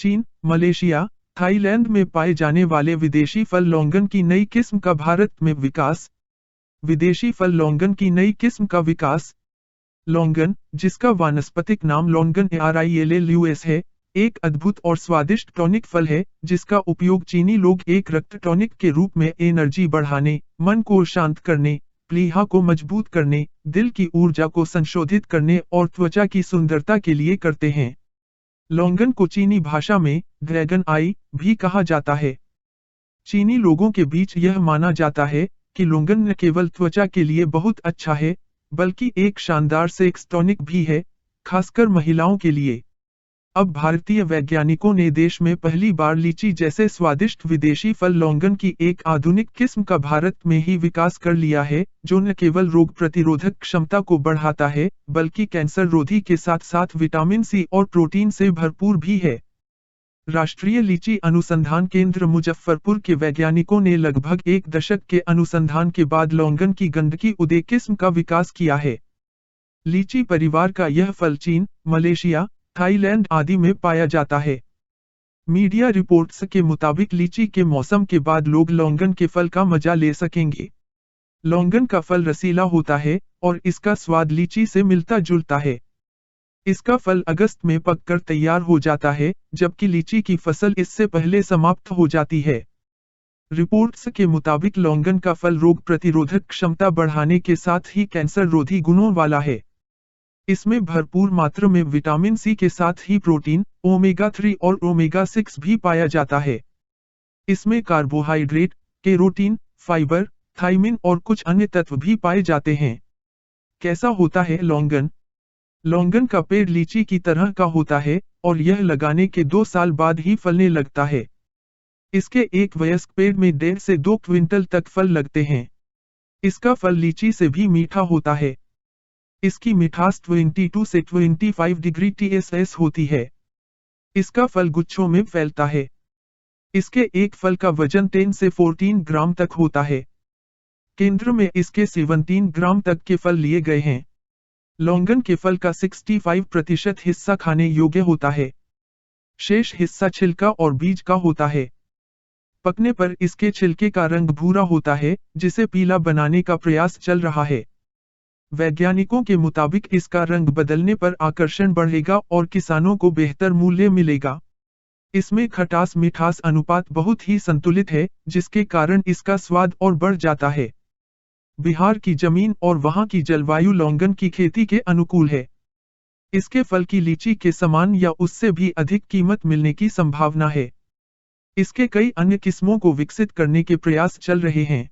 चीन, Malaysia, Thailand में पाए जाने वाले विदेशी फल लॉन्गन की नई किस्म का भारत में विकास। विदेशी फल लॉन्गन की नई किस्म का विकास। लॉन्गन, जिसका वानस्पतिक नाम लॉन्गन ARILLUS है, एक अद्भुत और स्वादिष्ट टॉनिक फल है, जिसका उपयोग चीनी लोग एक रक्त टॉनिक के रूप में एनर्जी बढ़ाने, मन को शांत करने, प्लीहा को मजबूत करने, दिल की ऊर्जा को संशोधित करने और त्वचा की सुंदरता के लिए करते हैं। लॉन्गन को चीनी भाषा में ड्रैगन आई भी कहा जाता है। चीनी लोगों के बीच यह माना जाता है कि लॉन्गन न केवल त्वचा के लिए बहुत अच्छा है, बल्कि एक शानदार सेक्स टॉनिक भी है, खासकर महिलाओं के लिए। अब भारतीय वैज्ञानिकों ने देश में पहली बार लीची जैसे स्वादिष्ट विदेशी फल लॉन्गन की एक आधुनिक किस्म का भारत में ही विकास कर लिया है, जो न केवल रोग प्रतिरोधक क्षमता को बढ़ाता है, बल्कि कैंसर रोधी के साथ साथ विटामिन सी और प्रोटीन से भरपूर भी है। राष्ट्रीय लीची अनुसंधान केंद्र मुजफ्फरपुर के वैज्ञानिकों ने लगभग 1 दशक के अनुसंधान के बाद लॉन्गन की गंडकी उदय किस्म का विकास किया है। लीची परिवार का यह फल चीन, मलेशिया, थाईलैंड आदि में पाया जाता है। मीडिया रिपोर्ट्स के मुताबिक लीची के मौसम के बाद लोग लॉन्गन के फल का मजा ले सकेंगे। लॉन्गन का फल रसीला होता है और इसका स्वाद लीची से मिलता जुलता है। इसका फल अगस्त में पककर तैयार हो जाता है, जबकि लीची की फसल इससे पहले समाप्त हो जाती है। रिपोर्ट्स के मुताबिक लॉन्गन का फल रोग प्रतिरोधक क्षमता बढ़ाने के साथ ही कैंसर रोधी गुणों वाला है। इसमें भरपूर मात्रा में विटामिन सी के साथ ही प्रोटीन, ओमेगा 3 और ओमेगा 6 भी पाया जाता है। इसमें कार्बोहाइड्रेट, केरोटीन, फाइबर, थायमिन और कुछ अन्य तत्व भी पाए जाते हैं। कैसा होता है लॉन्गन? लॉन्गन का पेड़ लीची की तरह का होता है और यह लगाने के 2 साल बाद ही फलने लगता है। इसके एक वयस्क पेड़ में 1.5 से 2 क्विंटल तक फल लगते हैं। इसका फल लीची से भी मीठा होता है। इसकी मिठास 22 से 25 डिग्री TSS होती है। इसका फल गुच्छों में फैलता है। इसके एक फल का वजन 10 से 14 ग्राम तक होता है। केंद्र में इसके 17 ग्राम तक के फल लिए गए हैं। लॉन्गन के फल का 65% हिस्सा खाने योग्य होता है। शेष हिस्सा छिलका और बीज का होता है। पकने पर इसके छिलके का रंग भूरा होता है, जिसे पीला बनाने का प्रयास चल रहा है। वैज्ञानिकों के मुताबिक इसका रंग बदलने पर आकर्षण बढ़ेगा और किसानों को बेहतर मूल्य मिलेगा। इसमें खटास मिठास अनुपात बहुत ही संतुलित है, जिसके कारण इसका स्वाद और बढ़ जाता है। बिहार की जमीन और वहां की जलवायु लॉन्गन की खेती के अनुकूल है। इसके फल की लीची के समान या उससे भी अधिक कीमत मिलने की संभावना है। इसके कई अन्य किस्मों को विकसित करने के प्रयास चल रहे हैं।